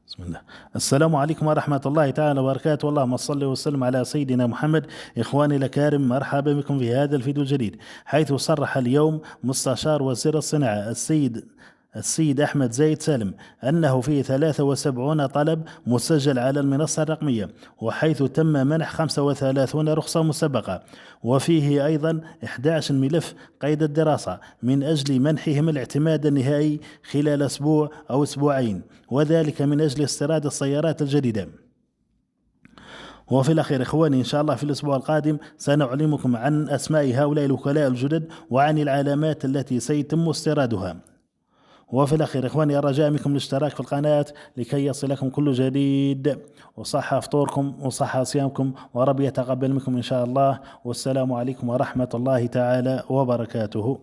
بسم الله. السلام عليكم ورحمة الله تعالى وبركاته، اللهم صل وسلم على سيدنا محمد. إخواني الأكارم، مرحبا بكم في هذا الفيديو الجديد، حيث صرح اليوم مستشار وزير الصناعة السيد أحمد زايد سالم أنه في 73 طلب مسجل على المنصة الرقمية، وحيث تم منح 35 رخصة مسبقة، وفيه أيضا 11 ملف قيد الدراسة من أجل منحهم الاعتماد النهائي خلال أسبوع أو أسبوعين، وذلك من أجل استيراد السيارات الجديدة. وفي الأخير إخواني، إن شاء الله في الأسبوع القادم سنعلمكم عن أسماء هؤلاء الوكلاء الجدد وعن العلامات التي سيتم استيرادها. وفي الأخير إخواني، الرجاء منكم الاشتراك في القناة لكي يصلكم كل جديد، وصحة فطوركم وصحة صيامكم، ورب يتقبل منكم إن شاء الله. والسلام عليكم ورحمة الله تعالى وبركاته.